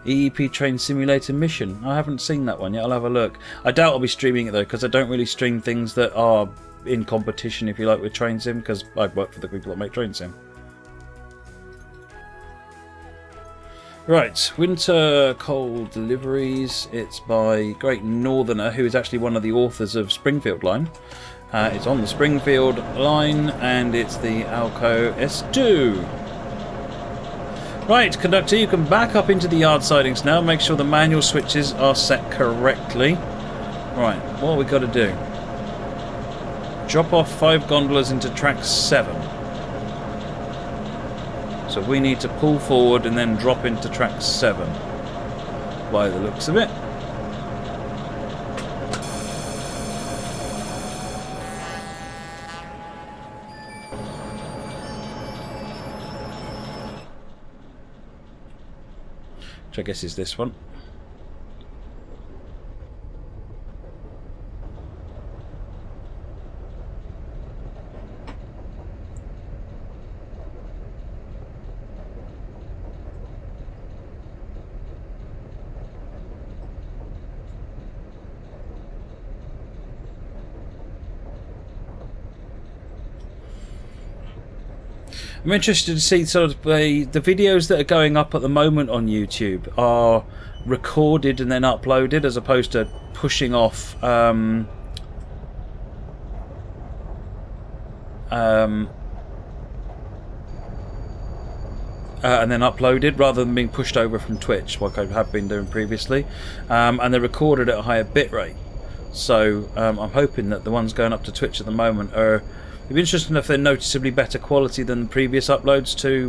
EEP Train Simulator Mission. I haven't seen that one yet. I'll have a look. I doubt I'll be streaming it though, because I don't really stream things that are in competition, if you like, with Train Sim, because I work for the people that make Train Sim. Right, Winter Coal Deliveries. It's by GreatNortherner, who is actually one of the authors of Springfield Line. It's on the Springfield Line, and it's the Alco S-2. Right, conductor, you can back up into the yard sidings now. Make sure the manual switches are set correctly. Right, what we got to do? Drop off 5 gondolas into track 7. So we need to pull forward and then drop into track 7, by the looks of it. Which I guess is this one. I'm interested to see sort of the videos that are going up at the moment on YouTube are recorded and then uploaded, as opposed to pushing off and then uploaded, rather than being pushed over from Twitch, like I have been doing previously, and they're recorded at a higher bitrate. So I'm hoping that the ones going up to Twitch at the moment are... It'd be interesting if they're noticeably better quality than the previous uploads to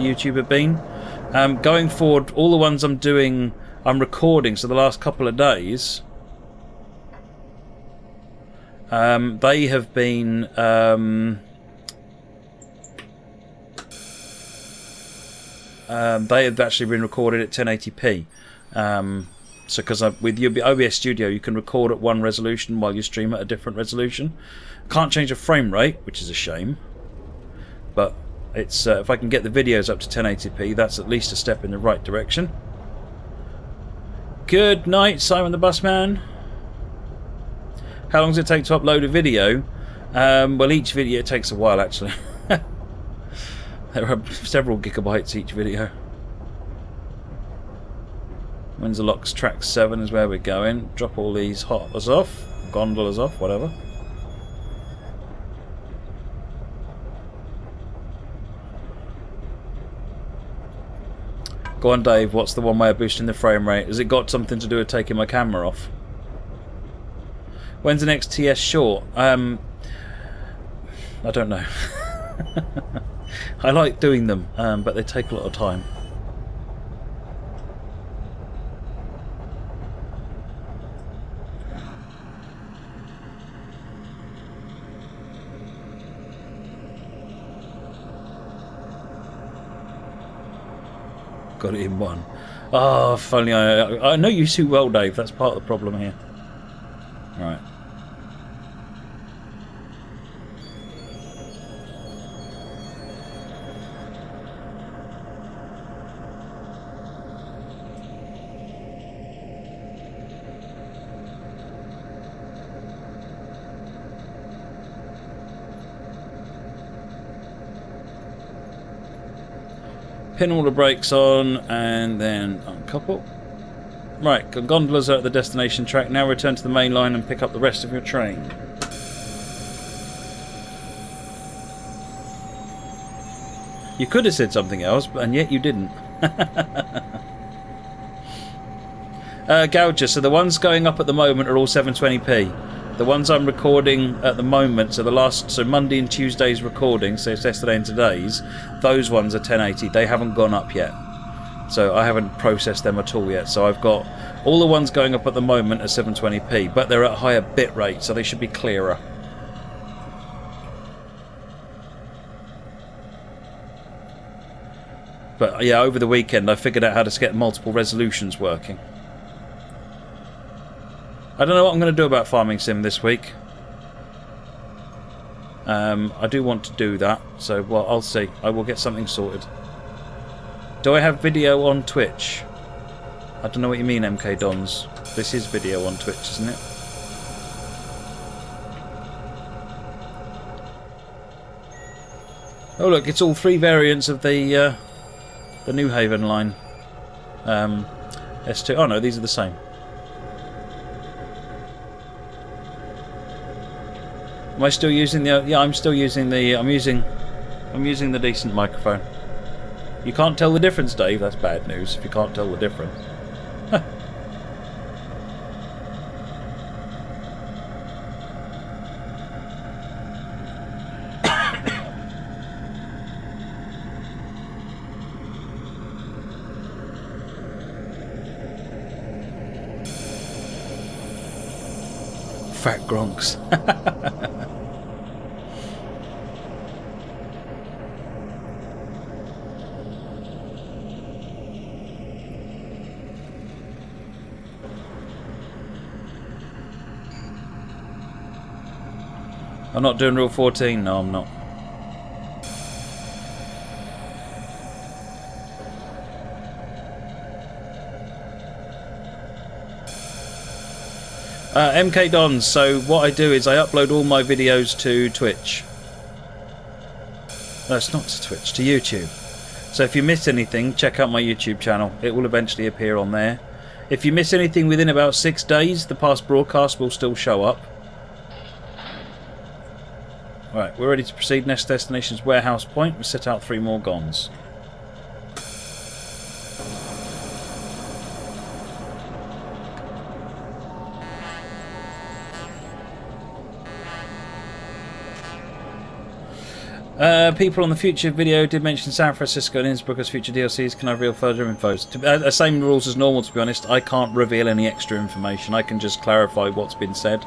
YouTube have been. Going forward, all the ones I'm doing, I'm recording, so the last couple of days, they have been they have actually been recorded at 1080p. So because with your OBS Studio, you can record at one resolution while you stream at a different resolution. Can't change the frame rate, which is a shame. But it's if I can get the videos up to 1080p, that's at least a step in the right direction. Good night, Simon the Busman. How long does it take to upload a video? Well, each video takes a while, actually. There are several gigabytes each video. Windsor Locks track 7 is where we're going. Drop all these hoppers off, gondolas off, whatever. Go on, Dave, what's the one way of boosting the frame rate? Has it got something to do with taking my camera off? When's the next TS short? I don't know. I like doing them, but they take a lot of time. Got it in one. Oh, if only I know you too well, Dave. That's part of the problem here. Right. Pin all the brakes on and then uncouple. Right, gondolas are at the destination track. Now return to the main line and pick up the rest of your train. You could have said something else, and yet you didn't. Gouger, so the ones going up at the moment are all 720p. The ones I'm recording at the moment, so Monday and Tuesday's recording, so it's yesterday and today's, those ones are 1080. They haven't gone up yet. So I haven't processed them at all yet. So I've got all the ones going up at the moment are 720p, but they're at a higher bit rate, so they should be clearer. But yeah, over the weekend I figured out how to get multiple resolutions working. I don't know what I'm going to do about Farming Sim this week. I do want to do that, so well, I'll see. I will get something sorted. Do I have video on Twitch? I don't know what you mean, MK Dons. This is video on Twitch, isn't it? Oh look, it's all 3 variants of the New Haven line. S2. Oh no, these are the same. Am I still using the? Yeah, I'm still using the. I'm using the decent microphone. You can't tell the difference, Dave. That's bad news if you can't tell the difference. Fat gronks. I'm not doing Rule 14. No, I'm not. MK Dons, so what I do is I upload all my videos to Twitch. No, it's not to Twitch, to YouTube. So if you miss anything, check out my YouTube channel. It will eventually appear on there. If you miss anything within about 6 days, the past broadcast will still show up. Right, we're ready to proceed. Next destination is Warehouse Point. We set out 3 more gons. People on the future video did mention San Francisco and Innsbruck as future DLCs. Can I reveal further info? Same rules as normal, to be honest. I can't reveal any extra information. I can just clarify what's been said.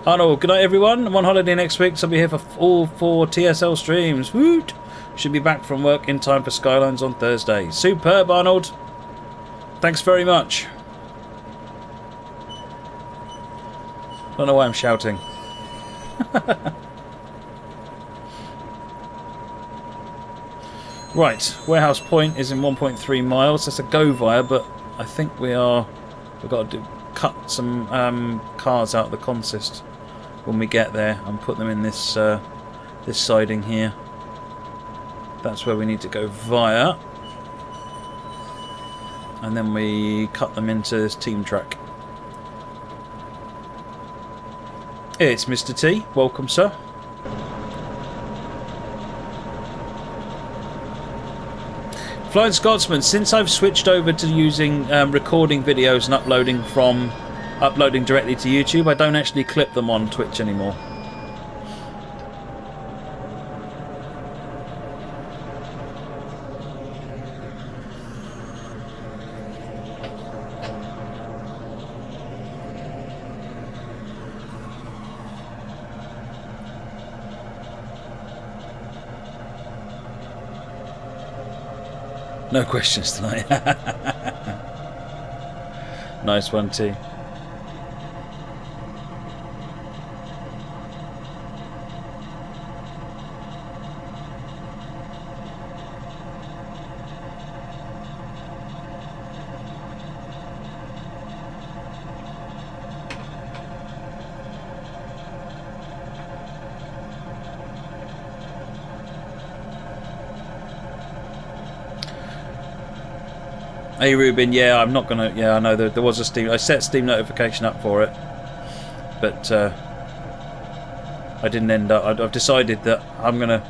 Arnold, good night everyone. I'm on holiday next week, so I'll be here for all 4 TSL streams. Woot! Should be back from work in time for Skylines on Thursday. Superb, Arnold. Thanks very much. Don't know why I'm shouting. Right, Warehouse Point is in 1.3 miles. That's a go via, but I think we've got to cut some cars out of the consist when we get there and put them in this this siding here. That's where we need to go via, and then we cut them into this team track. It's Mr. T. Welcome, sir. Flying Scotsman, since I've switched over to using recording videos and uploading directly to YouTube, I don't actually clip them on Twitch anymore. No questions tonight. Nice one, T. Hey Ruben, yeah, I'm not gonna. Yeah, I know there was a Steam. I set Steam notification up for it, but I didn't end up. I've decided that I'm gonna.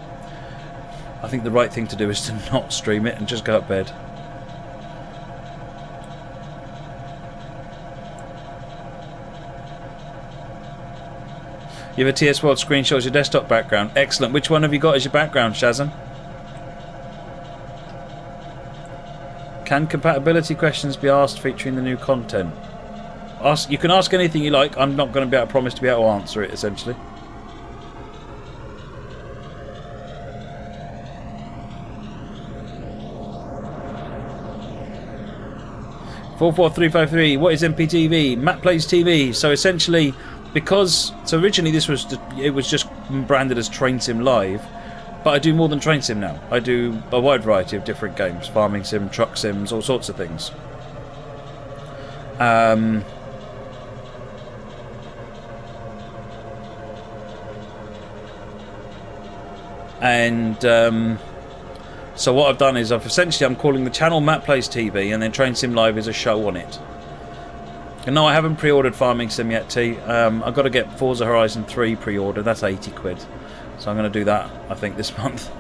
I think the right thing to do is to not stream it and just go to bed. You have a TS World screen shows your desktop background. Excellent. Which one have you got as your background, Shazam? Can compatibility questions be asked featuring the new content? You can ask anything you like. I'm not going to be able to promise to be able to answer it, essentially. $44353. What is MPTV? MattPlaysTV. So essentially, because originally it was just branded as Train Sim Live. But I do more than train sim now. I do a wide variety of different games. Farming sim, truck sims, all sorts of things. So what I've done is I'm calling the channel MattPlaysTV, and then Train Sim Live is a show on it. And no, I haven't pre-ordered Farming Sim yet, T. I've got to get Forza Horizon 3 pre-ordered. That's 80 quid. So I'm going to do that, I think, this month.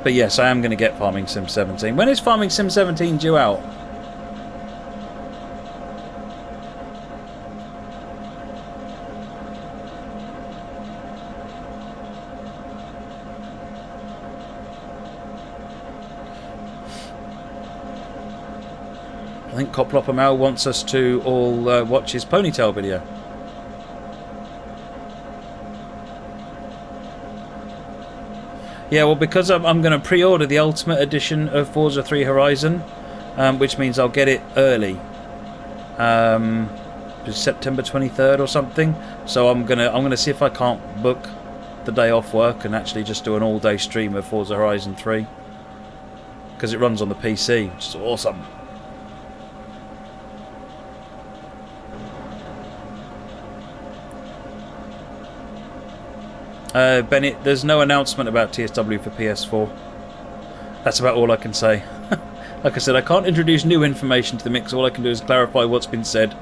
But yes, I am going to get Farming Sim 17. When is Farming Sim 17 due out? I think Coplopper Mal wants us to all watch his ponytail video. Yeah, well, because I'm going to pre-order the Ultimate Edition of Forza 3 Horizon, which means I'll get it early, September 23rd or something. So I'm gonna see if I can't book the day off work and actually just do an all-day stream of Forza Horizon 3, because it runs on the PC, which is awesome. Bennett, there's no announcement about TSW for PS4. That's about all I can say. Like I said, I can't introduce new information to the mix. All I can do is clarify what's been said.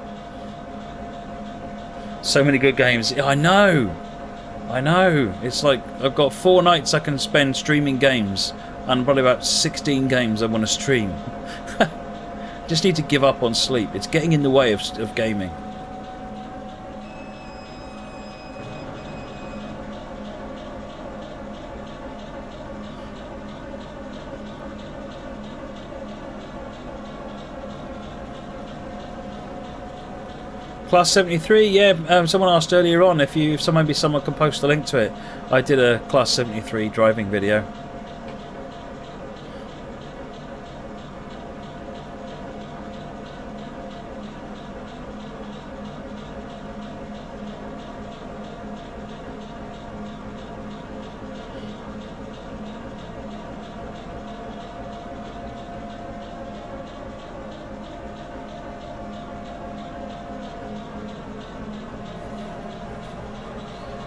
So many good games. I know. It's like I've got 4 nights I can spend streaming games, and probably about 16 games I want to stream. Just need to give up on sleep. It's getting in the way of gaming. Class 73, yeah. Someone asked earlier on if someone can post a link to it. I did a Class 73 driving video.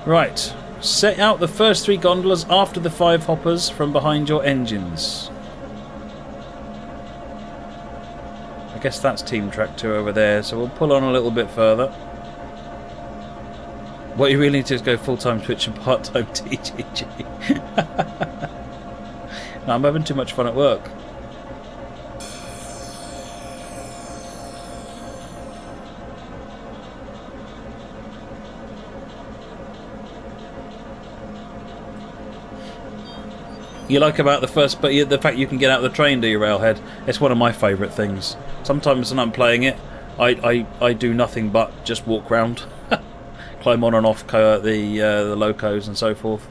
Right, set out the first 3 gondolas after the 5 hoppers from behind your engines. I guess that's Team Track 2 over there, so we'll pull on a little bit further. What you really need to do is go full-time Twitch and part-time TGG. No, I'm having too much fun at work. You like about the first, but the fact you can get out of the train, do you, Railhead? It's one of my favourite things. Sometimes when I'm playing it, I do nothing but just walk round, climb on and off the locos and so forth.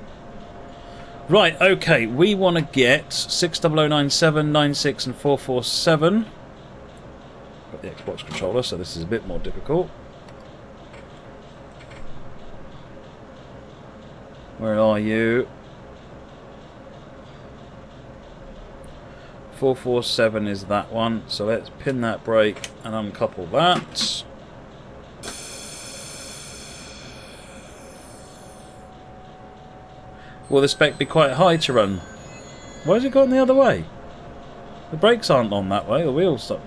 Right, okay, we want to get 60097, 96 and 447. Got the Xbox controller, so this is a bit more difficult. Where are you? 447 is that one, so let's pin that brake and uncouple that. Will the spec be quite high to run? Why has it gone the other way? The brakes aren't on that way, the wheels stop.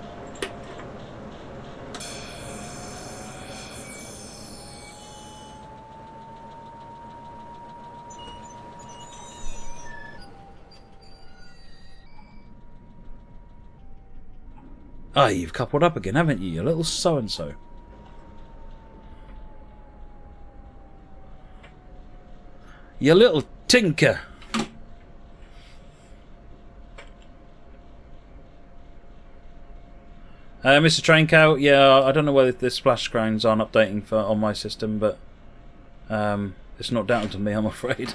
Ah, you've coupled up again, haven't you, you little so-and-so? You little tinker! Mr. Traincow, yeah, I don't know whether the splash screens aren't updating on my system, but it's not down to me, I'm afraid.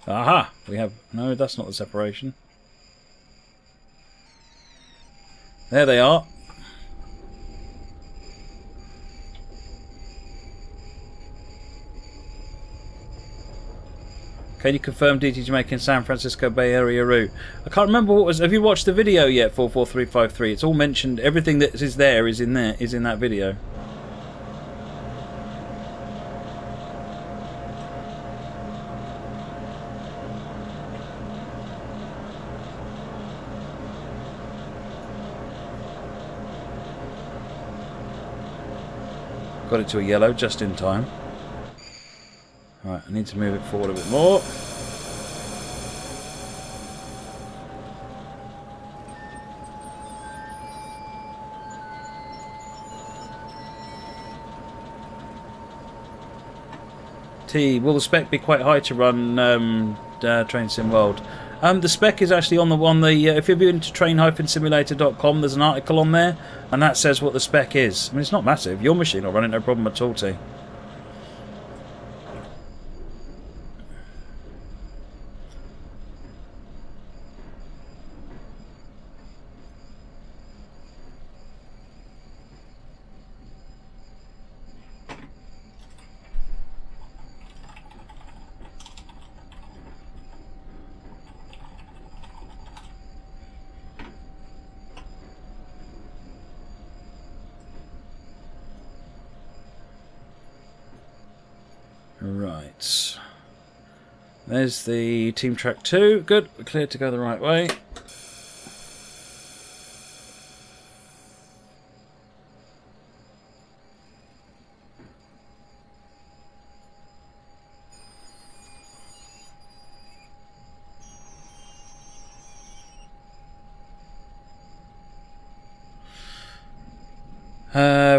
Aha! We have... No, that's not the separation. There they are. Can you confirm DT Jamaica in San Francisco Bay Area route? I can't remember what was... Have you watched the video yet, 44353? It's all mentioned. Everything that is there is in there, is in that video. Got it to a yellow just in time. Right, I need to move it forward a bit more. T, will the spec be quite high to run Train Sim World? The spec is actually on the if you've been to train-simulator.com, there's an article on there, and that says what the spec is. I mean, it's not massive. Your machine will run it, no problem at all, T. Right. There's the Team Track 2. Good. We're cleared to go the right way.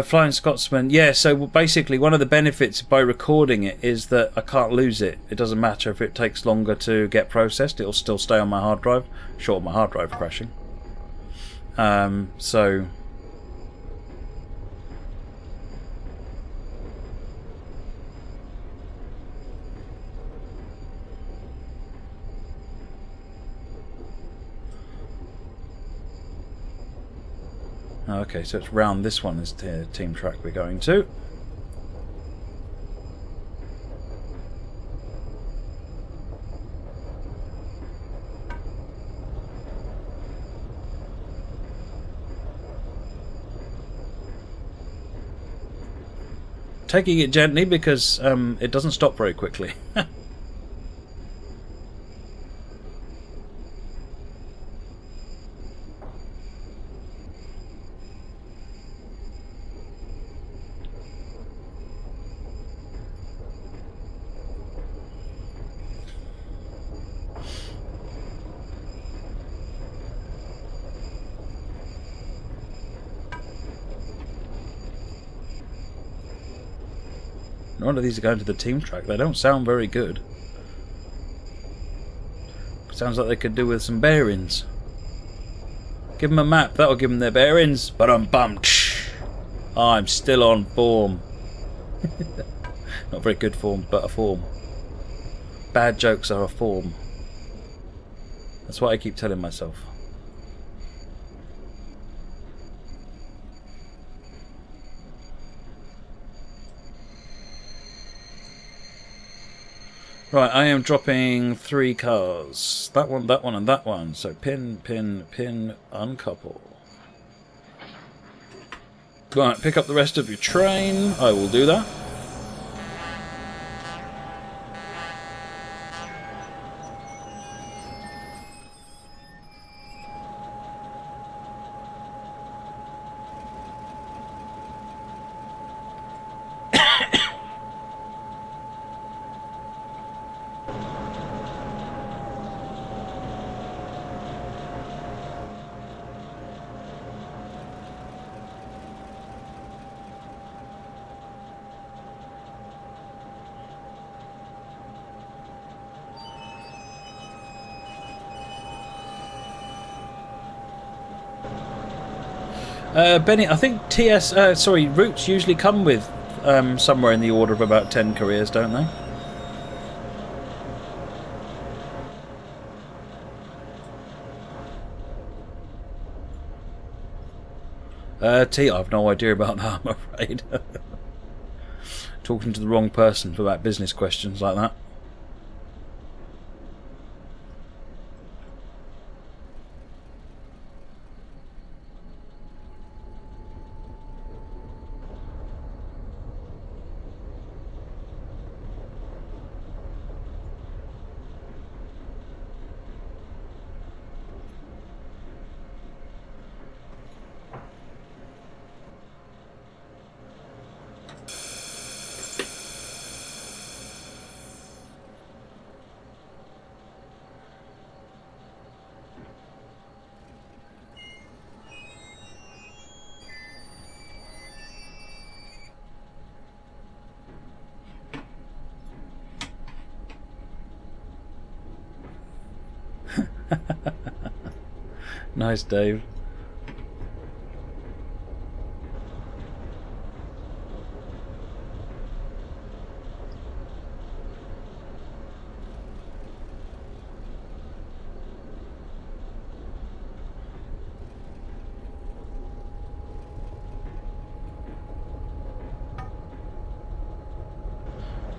Flying Scotsman, yeah, so basically one of the benefits by recording it is that I can't lose it. It doesn't matter if it takes longer to get processed, it'll still stay on my hard drive, short of my hard drive crashing. So... Okay, so it's round this one is the team track we're going to. Taking it gently because it doesn't stop very quickly. None of these are going to the team track. They don't sound very good. Sounds like they could do with some bearings. Give them a map. That'll give them their bearings. But I'm still on form. Not very good form, but a form. Bad jokes are a form. That's what I keep telling myself. Right, I am dropping 3 cars. That one, and that one. So pin, pin, pin, uncouple. Right, pick up the rest of your train. I will do that. Benny, I think routes usually come with somewhere in the order of about 10 careers, don't they? T, I've no idea about that, I'm afraid. Talking to the wrong person for about business questions like that. Nice, Dave.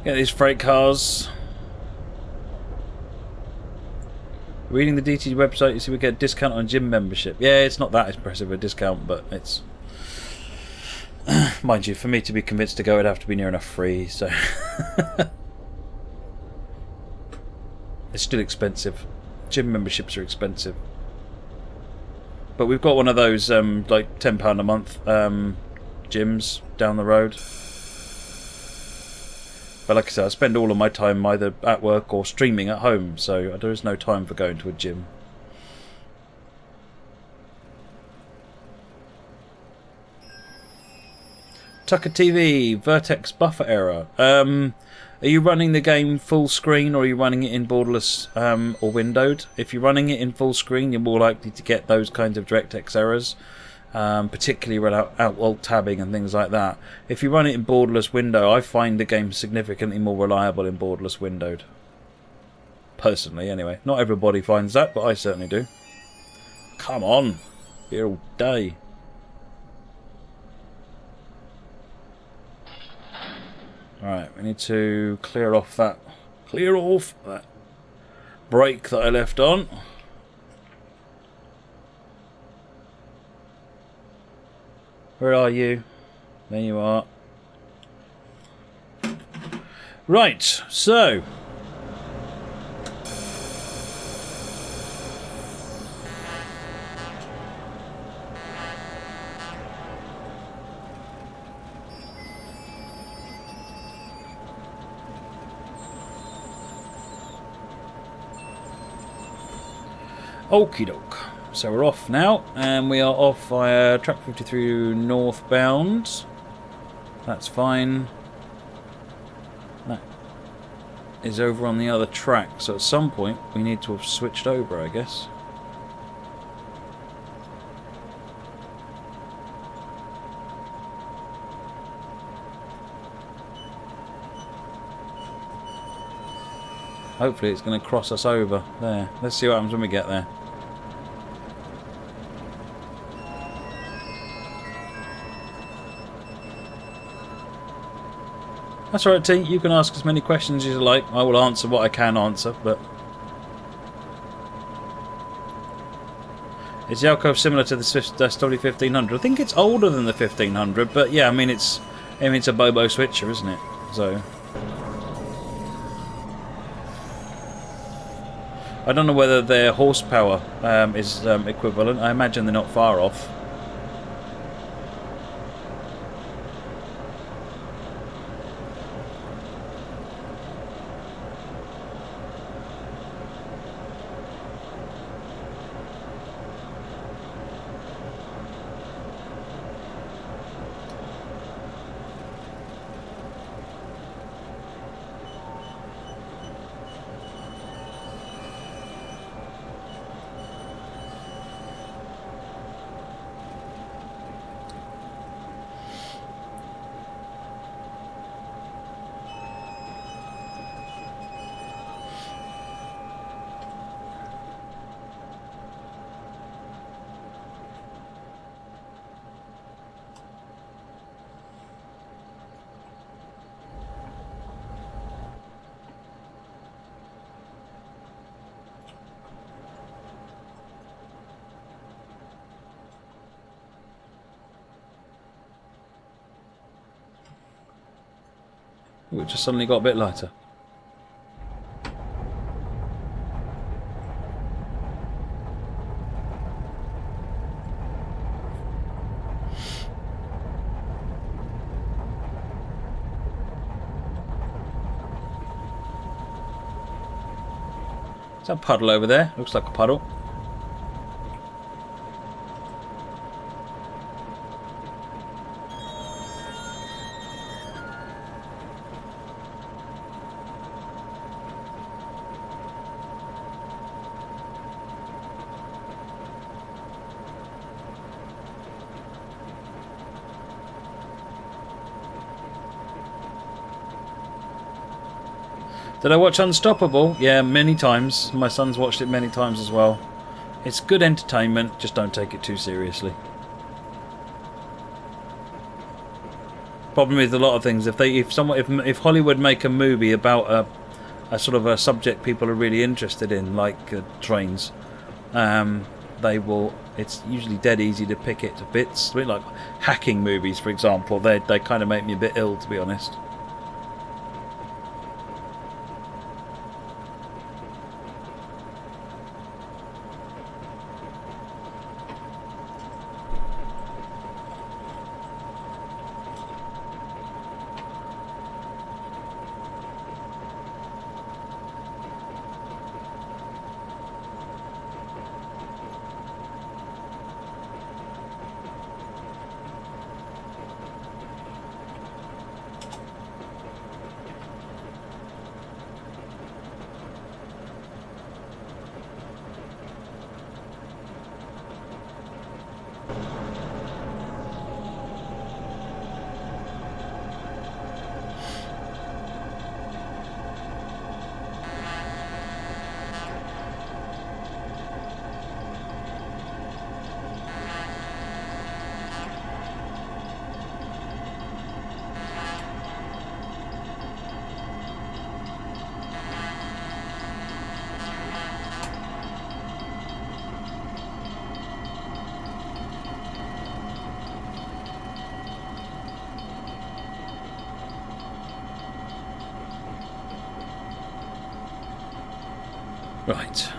Get these freight cars. Reading the DT website, you see we get a discount on gym membership. Yeah, it's not that impressive a discount, but it's... Mind you, for me to be convinced to go, it'd have to be near enough free, so... It's still expensive. Gym memberships are expensive. But we've got one of those, like, £10 a month gyms down the road. But like I said, I spend all of my time either at work or streaming at home, so there is no time for going to a gym. Tucker TV, Vertex buffer error. Are you running the game full screen or are you running it in borderless or windowed? If you're running it in full screen, you're more likely to get those kinds of DirectX errors. Particularly without alt tabbing and things like that. If you run it in borderless window, I find the game significantly more reliable in borderless windowed. Personally, anyway. Not everybody finds that, but I certainly do. Come on. Be here all day. Alright, we need to clear off that brake that I left on. Where are you? There you are. Right, so... Okie doke. So we're off now, and we are off via track 53 northbound. That's fine. That is over on the other track, so at some point we need to have switched over, I guess. Hopefully it's going to cross us over. There. Let's see what happens when we get there. That's alright, T. You can ask as many questions as you like. I will answer what I can answer, but... Is the Alco similar to the SW1500? I think it's older than the 1500, but yeah, I mean it's a Bobo switcher, isn't it? So... I don't know whether their horsepower is equivalent. I imagine they're not far off. Ooh, it just suddenly got a bit lighter. Is that a puddle over there? Looks like a puddle. Did I watch Unstoppable? Yeah, many times. My son's watched it many times as well. It's good entertainment, just don't take it too seriously. Problem with a lot of things, if Hollywood make a movie about a sort of a subject people are really interested in, like trains, they will. It's usually dead easy to pick it to bits. A bit like hacking movies, for example. They kind of make me a bit ill, to be honest. Right.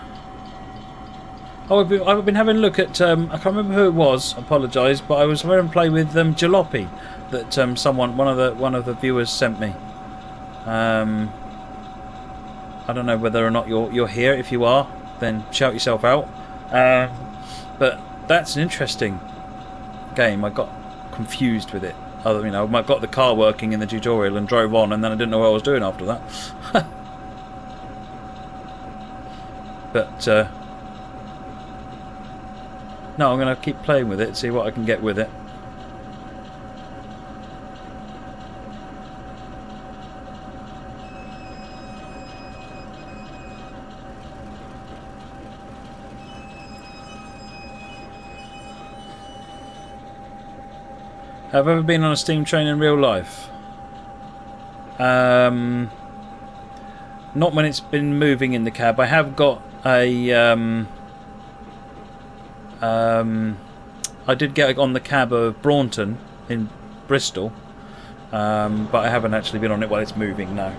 Oh, I've been having a look at. I can't remember who it was. I apologise, but I was having a play with Jalopy that one of the viewers sent me. I don't know whether or not you're here. If you are, then shout yourself out. But that's an interesting game. I got confused with it. I got the car working in the tutorial and drove on, and then I didn't know what I was doing after that. But no, I'm going to keep playing with it, see what I can get with it. Have I ever been on a steam train in real life? Not when it's been moving in the cab. I have got I did get on the cab of Braunton in Bristol, but I haven't actually been on it while it's moving, no.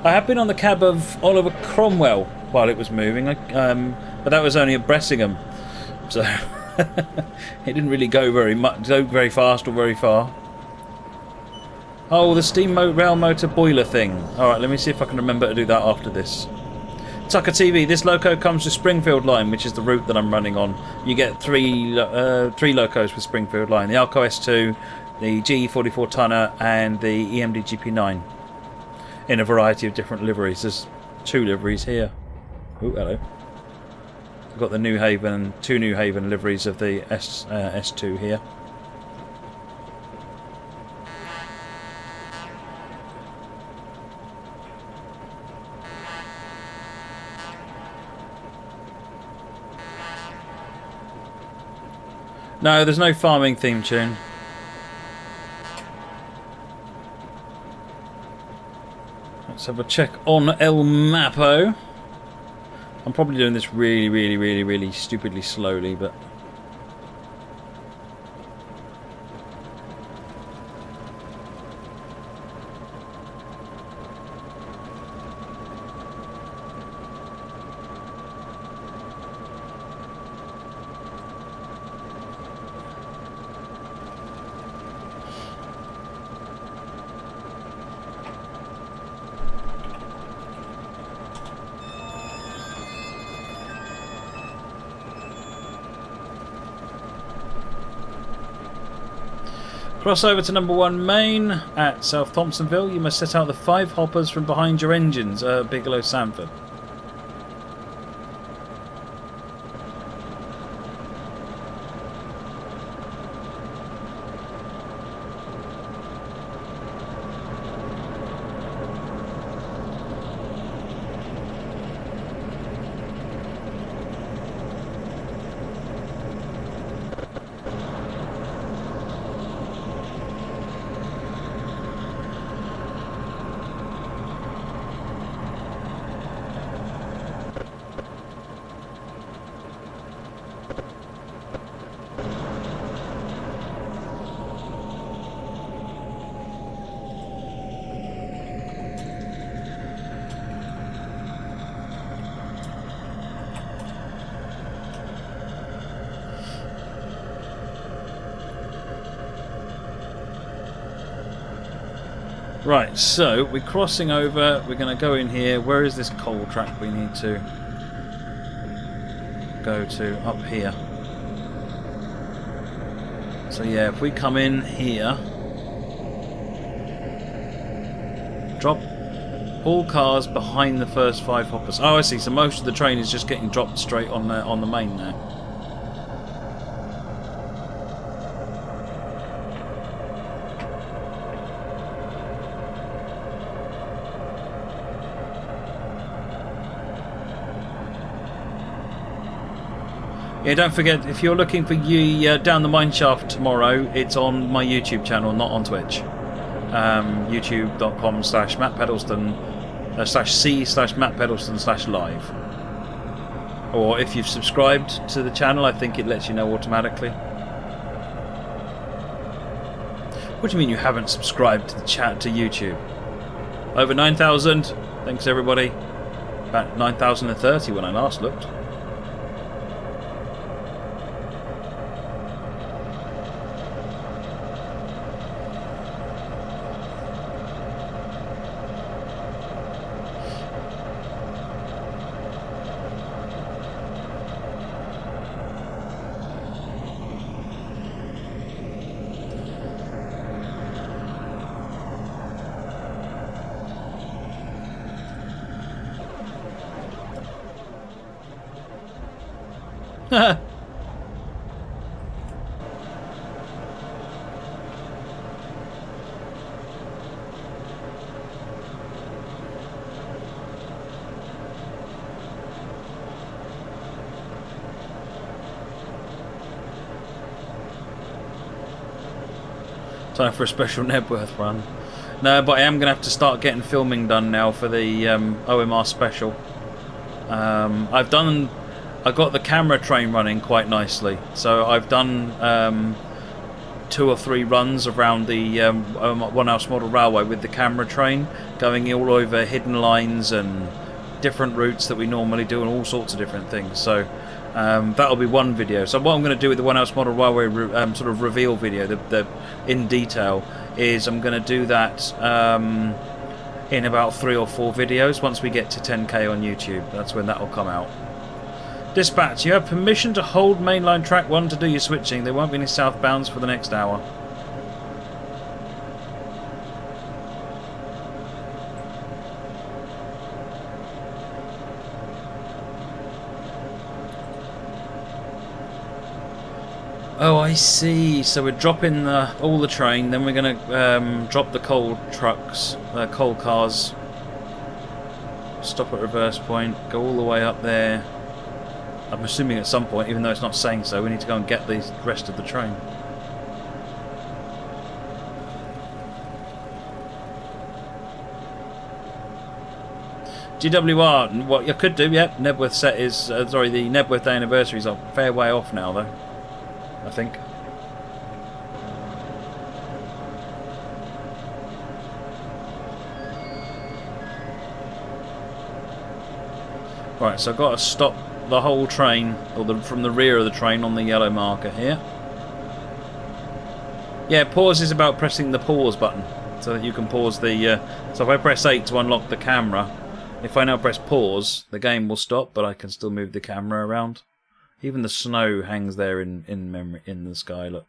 I have been on the cab of Oliver Cromwell while it was moving, but that was only at Bressingham, so it didn't really go very fast or very far. Oh, the steam rail motor boiler thing. Alright, let me see if I can remember to do that after this. Tucker TV, this loco comes with Springfield Line, which is the route that I'm running on. You get three locos with Springfield Line. The Alco S-2, the GE44 tonner, and the EMD GP9. In a variety of different liveries. There's 2 liveries here. Oh, hello. I've got the New Haven, 2 New Haven liveries of the S2 here. No, there's no farming theme tune. Let's have a check on El Mapo. I'm probably doing this really stupidly slowly, but Cross over to number 1 main at South Thompsonville. You must set out the 5 hoppers from behind your engines at Bigelow Sanford. Right, so we're crossing over, we're going to go in here. Where is this coal track we need to go to? Up here. So yeah, if we come in here, drop all cars behind the first 5 hoppers. Oh, I see, so most of the train is just getting dropped straight on the main now. Yeah, don't forget, if you're looking for Down the Mineshaft tomorrow, it's on my YouTube channel, not on Twitch. YouTube.com/MattPeddleston/C/MattPeddleston/live. Or if you've subscribed to the channel, I think it lets you know automatically. What do you mean you haven't subscribed to the chat to YouTube? Over 9,000. Thanks everybody. About 9,030 when I last looked. Time for a special Nebworth run. No, but I am going to have to start getting filming done now for the OMR special. I got the camera train running quite nicely, so I've done 2 or 3 runs around the One House Model Railway with the camera train, going all over hidden lines and different routes that we normally do and all sorts of different things. So that'll be one video. So what I'm going to do with the One House Model Railway sort of reveal video, the in detail, is I'm going to do that in about 3 or 4 videos once we get to 10k on YouTube. That's when that will come out. Dispatch, you have permission to hold mainline track 1 to do your switching. There won't be any southbounds for the next hour. Oh, I see. So we're dropping all the train, then we're going to drop the coal trucks, coal cars, stop at reverse point, go all the way up there. I'm assuming at some point, even though it's not saying so, we need to go and get the rest of the train. GWR, what you could do, yeah, Nebworth set is, sorry, the Nebworth Day anniversary is a fair way off now, though, I think. Right, so I've got to stop the whole train, or from the rear of the train on the yellow marker here. Yeah, pause is about pressing the pause button, so that you can pause the... so if I press 8 to unlock the camera, if I now press pause, the game will stop, but I can still move the camera around. Even the snow hangs there in memory in the sky, look.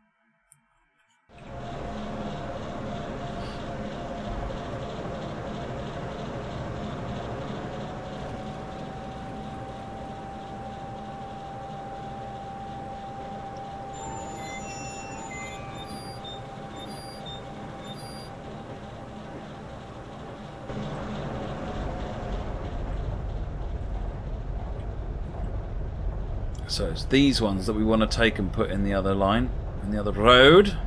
So it's these ones that we want to take and put in the other line, in the other road.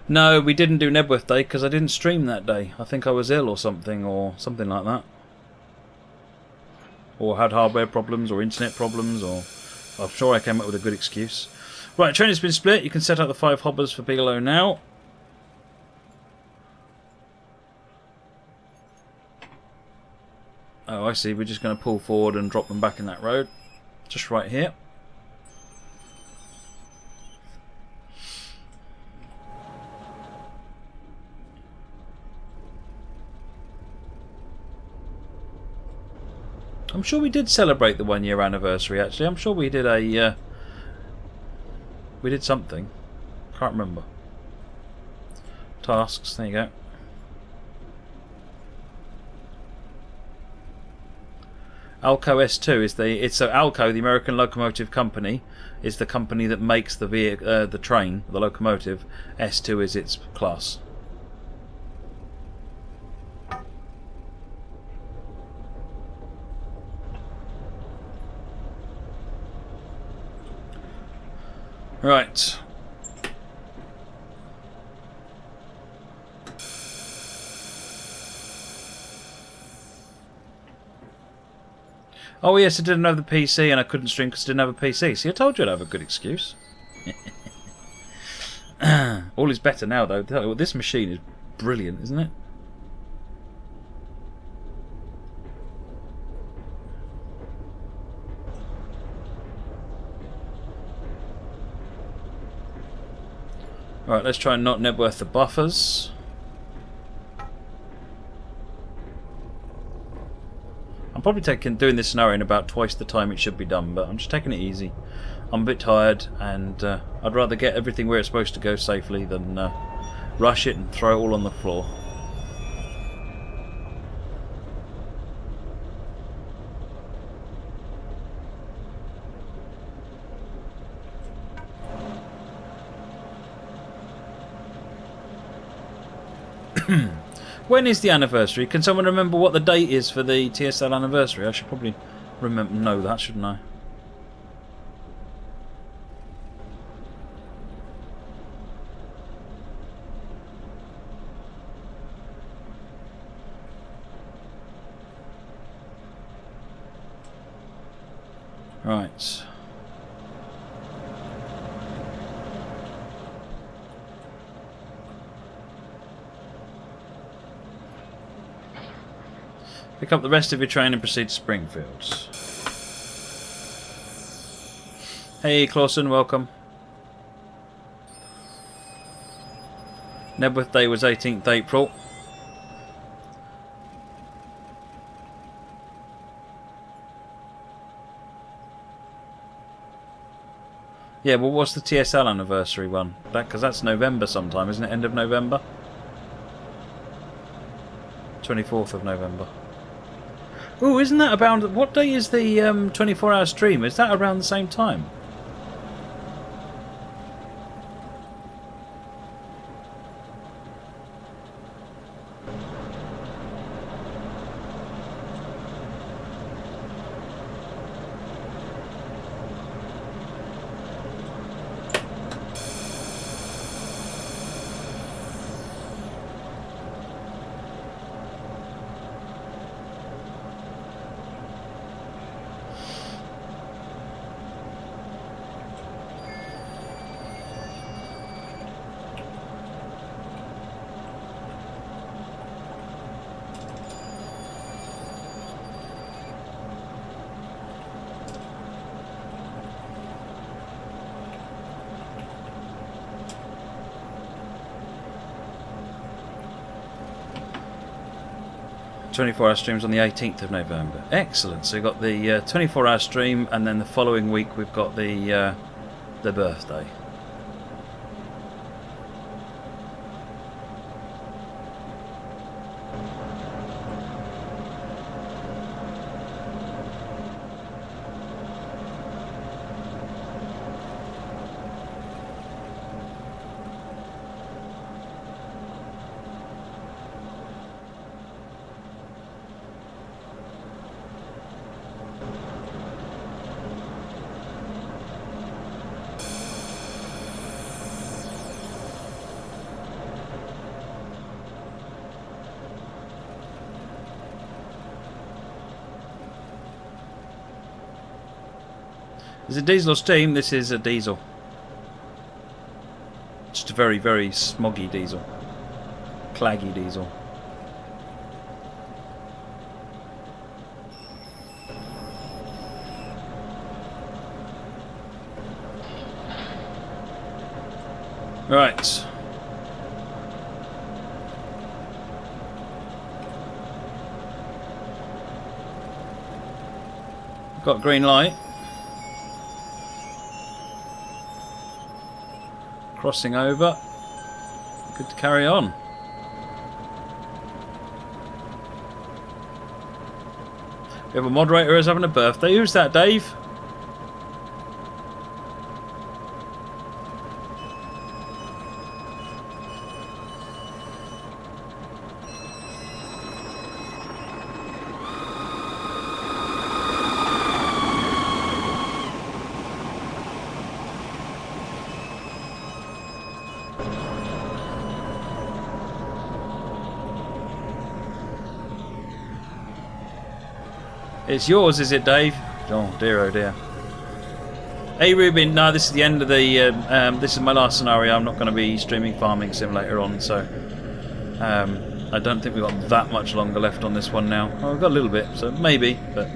No, we didn't do Nebworth Day because I didn't stream that day. I think I was ill or something like that. Or had hardware problems or internet problems, or I'm sure I came up with a good excuse. Right, train has been split. You can set out the 5 hobbers for Bigelow now. Oh, I see. We're just going to pull forward and drop them back in that road. Just right here. I'm sure we did celebrate the 1 year anniversary actually. I'm sure we did a we did something. Can't remember. Tasks, there you go. Alco S-2 is so Alco, the American locomotive company, is the company that makes the train, the locomotive. S-2 is its class. Right. Oh yes, I didn't have the PC and I couldn't stream because I didn't have a PC. See, I told you I'd have a good excuse. All is better now though. This machine is brilliant, isn't it? Right, let's try and not Nebworth the buffers. I'm probably doing this scenario in about twice the time it should be done, but I'm just taking it easy. I'm a bit tired, and I'd rather get everything where it's supposed to go safely than rush it and throw it all on the floor. When is the anniversary? Can someone remember what the date is for the TSL anniversary? I should probably know that, shouldn't I? Right. Pick up the rest of your train and proceed to Springfield. Hey Clausen, welcome. Nebworth Day was 18th April. Yeah, well what's the TSL anniversary one? Because that's November sometime, isn't it? End of November? 24th of November. Oh, isn't that about... What day is the 24-hour stream? Is that around the same time? ...24-hour streams on the 18th of November. Excellent. So we've got the 24-hour stream, and then the following week we've got the birthday. Is it diesel or steam? This is a diesel. Just a very, very smoggy diesel. Claggy diesel. Right. Got green light. Crossing over. Good to carry on. We have a moderator who's having a birthday. Who's that, Dave? It's yours, is it, Dave? Oh dear, oh dear. Hey Ruben, no, this is the end of the. This is my last scenario. I'm not going to be streaming Farming Simulator on, so I don't think we've got that much longer left on this one now. Well, we've got a little bit, so maybe, but.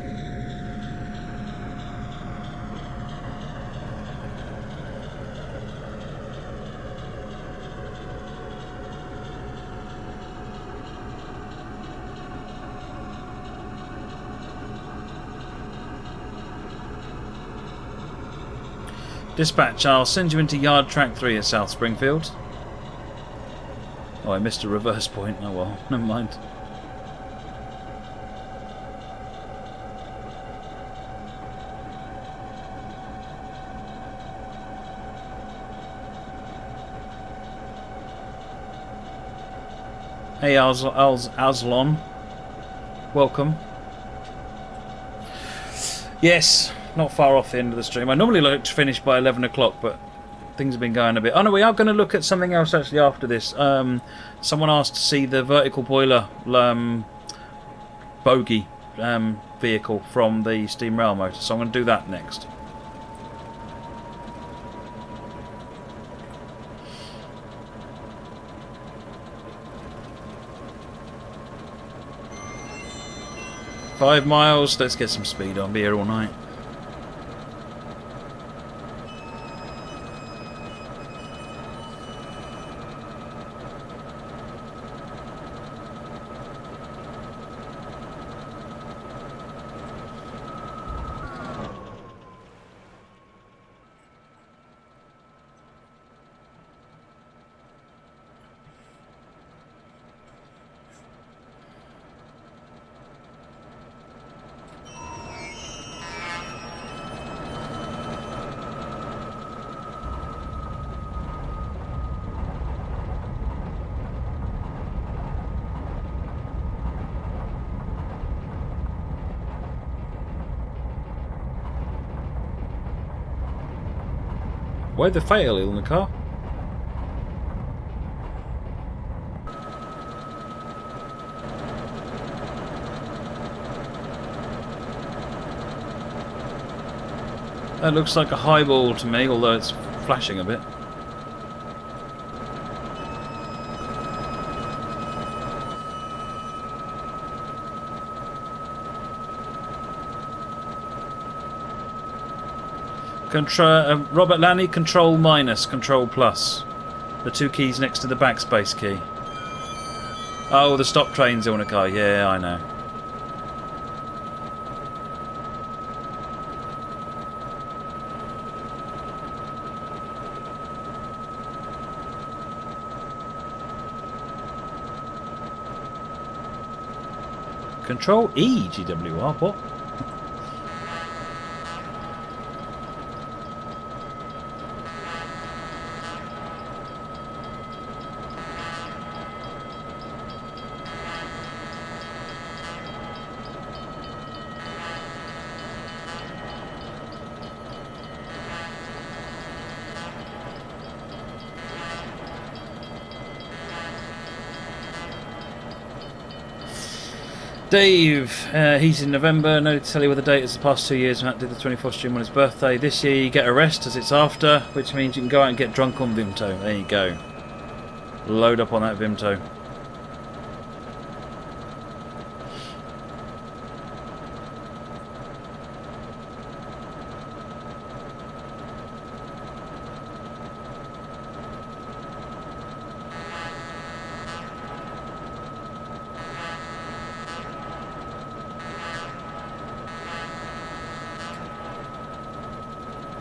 Dispatch, I'll send you into Yard Track 3 at South Springfield. Oh, I missed a reverse point. Oh well, never mind. Hey Aslan, welcome. Yes. Not far off the end of the stream. I normally like to finish by 11 o'clock, but things have been going a bit. Oh no, we are going to look at something else actually after this. Someone asked to see the vertical boiler bogie vehicle from the steam rail motor, so I'm going to do that next. Five miles. Let's get some speed on. Be here all night. Why'd the fail in the car? That looks like a highball to me, although it's flashing a bit. Robert Lanny, Control minus, Control plus. The two keys next to the backspace key. Oh, the stop train's on a car. Yeah, I know. Control E, GWR, what? Dave, he's in November. No to tell you what the date is. The past 2 years, Matt did the 24th stream on his birthday. This year you get a rest as it's after, which means you can go out and get drunk on Vimto. There you go. Load up on that Vimto.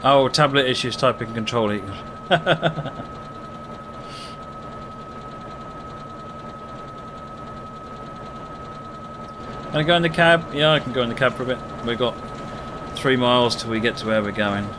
Oh, tablet issues typing control. Can I go in the cab? Yeah, I can go in the cab for a bit. We've got 3 miles till we get to where we're going.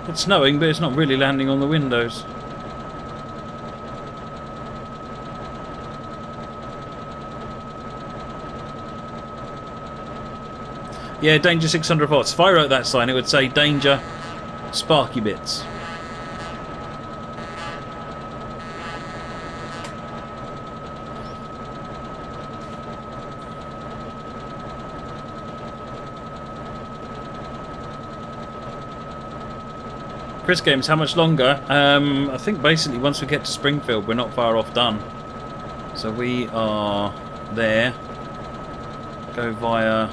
It's snowing, but it's not really landing on the windows. Yeah, danger 600 watts. If I wrote that sign, it would say danger sparky bits. Chris Games, how much longer? I think basically once we get to Springfield, we're not far off done. So we are there. Go via...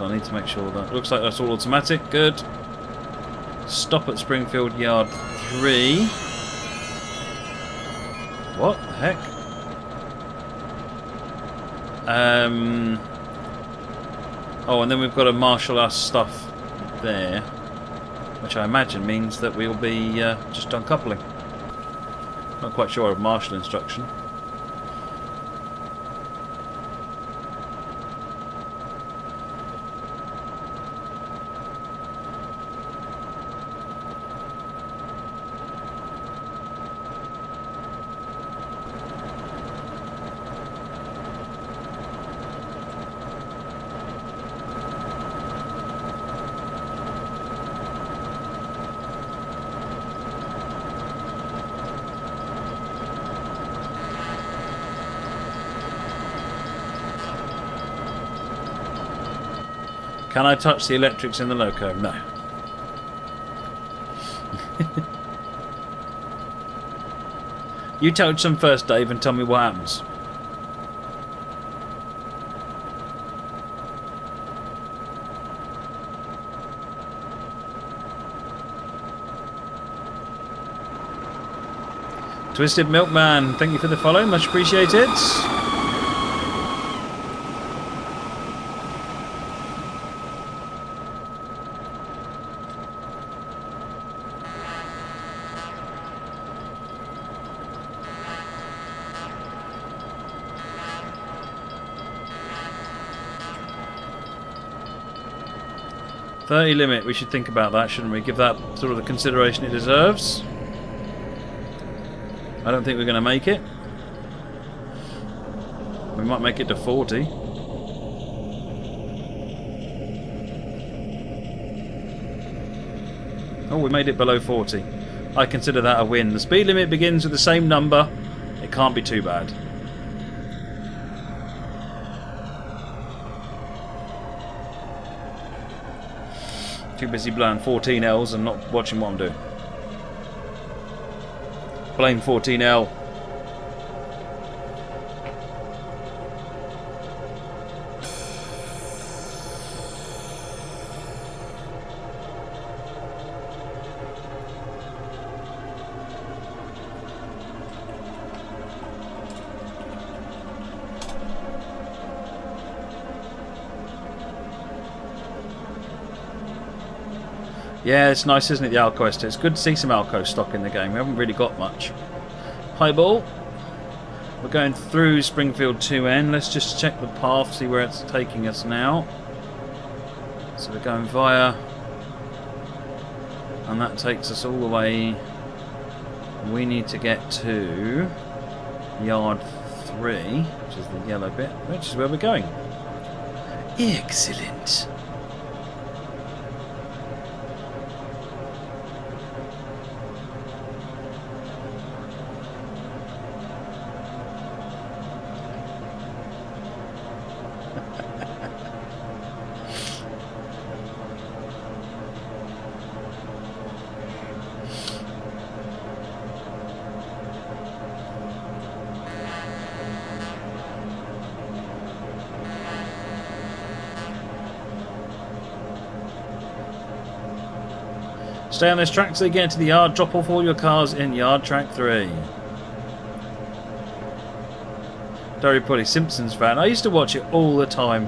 I need to make sure that... Looks like that's all automatic. Good. Stop at Springfield Yard 3. What the heck? Oh, and then we've got to marshal our stuff there. Which I imagine means that we'll be just uncoupling. Not quite sure of marshal instruction. Can I touch the electrics in the loco? No. You touch them first, Dave, and tell me what happens. Twisted Milkman, thank you for the follow, much appreciated. 30 limit, we should think about that, shouldn't we? Give that sort of the consideration it deserves. I don't think we're going to make it. We might make it to 40. Oh, we made it below 40. I consider that a win. The speed limit begins with the same number. It can't be too bad. Too busy blowing 14Ls and not watching what I'm doing. Blame 14L. Yeah, it's nice, isn't it, the Alco S-2? It's good to see some Alco stock in the game. We haven't really got much. Hi, Ball. We're going through Springfield 2N. Let's just check the path, see where it's taking us now. So we're going via, and that takes us all the way. We need to get to yard 3, which is the yellow bit, which is where we're going. Excellent. Stay on this track till you get to the yard. Drop off all your cars in yard track 3. Dory Pully, Simpsons fan. I used to watch it all the time.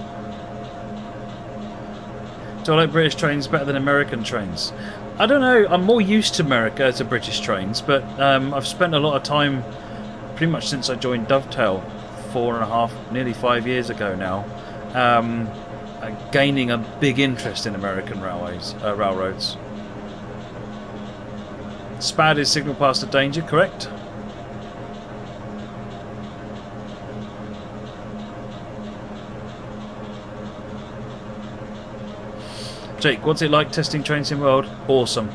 Do I like British trains better than American trains? I don't know. I'm more used to British trains, but I've spent a lot of time, pretty much since I joined Dovetail 4.5, nearly 5 years ago now, gaining a big interest in American railroads. SPAD is signal past the danger, correct? Jake, what's it like testing Train Sim World? Awesome.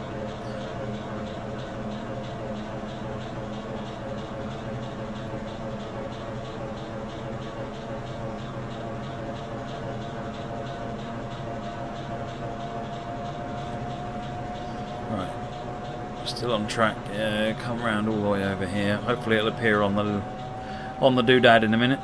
Still on track. Yeah, come round all the way over here. Hopefully it'll appear on the doodad in a minute.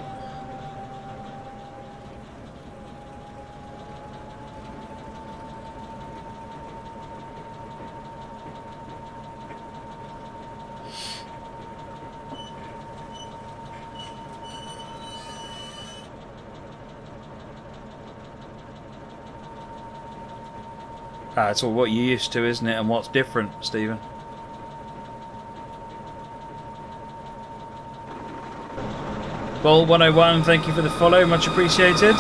It's all what you're used to, isn't it? And what's different, Stephen? Ball 101, thank you for the follow, much appreciated.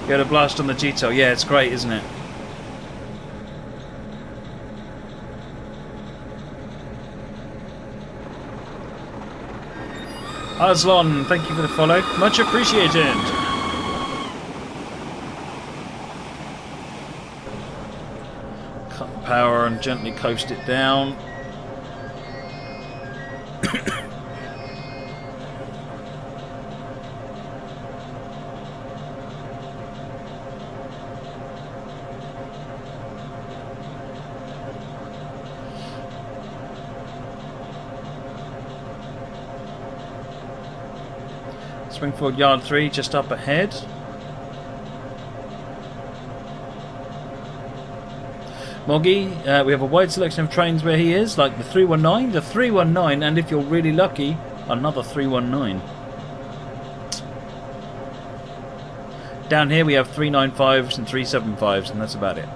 You had a blast on the GTO. Yeah, it's great, isn't it? Aslan, thank you for the follow, much appreciated. Cut power and gently coast it down. Springfield Yard 3 just up ahead. Moggy, we have a wide selection of trains where he is, like the 319, and if you're really lucky, another 319. Down here we have 395s and 375s, and that's about it.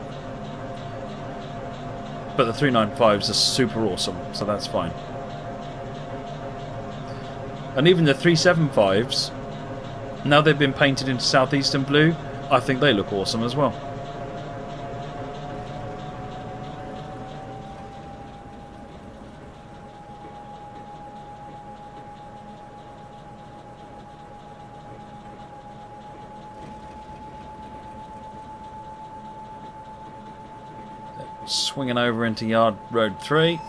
But the 395s are super awesome, so that's fine. And even the 375s, now they've been painted into southeastern blue, I think they look awesome as well. Swinging over into Yard Road 3.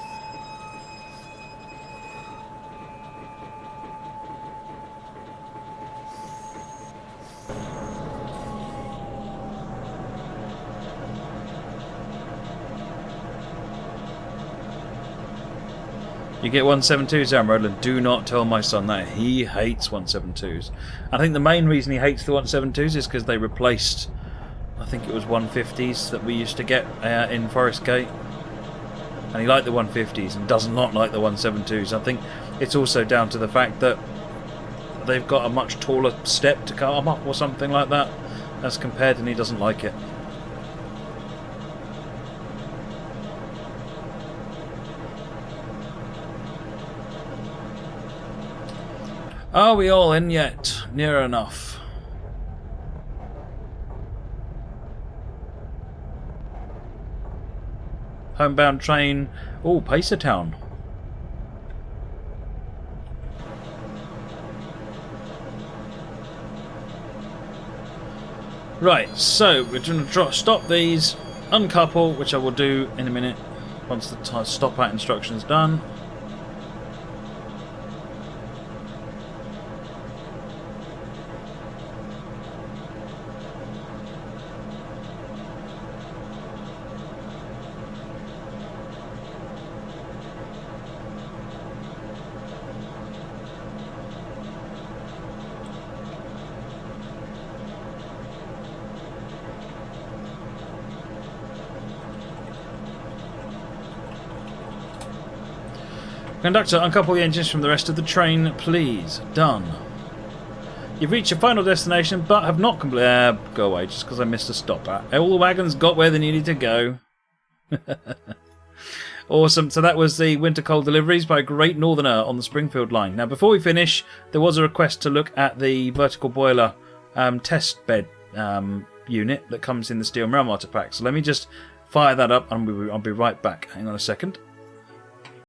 You get 172s, Aaron Roland. Do not tell my son that. He hates 172s. I think the main reason he hates the 172s is because they replaced, I think it was 150s that we used to get in Forest Gate. And he liked the 150s and does not like the 172s. I think it's also down to the fact that they've got a much taller step to come up or something like that as compared, and he doesn't like it. Are we all in yet? Near enough. Homebound train. Oh, Pacertown. Right, so we're going to stop these, uncouple, which I will do in a minute once the stop out instruction is done. Conductor, uncouple the engines from the rest of the train, please. Done. You've reached your final destination, but have not completed... go away, just because I missed a stop at. All the wagons got where they needed to go. Awesome. So that was the Winter Coal Deliveries by GreatNortherner on the Springfield Line. Now, before we finish, there was a request to look at the vertical boiler test bed unit that comes in the Steel and Rail Motor Pack. So let me just fire that up, and I'll be right back. Hang on a second.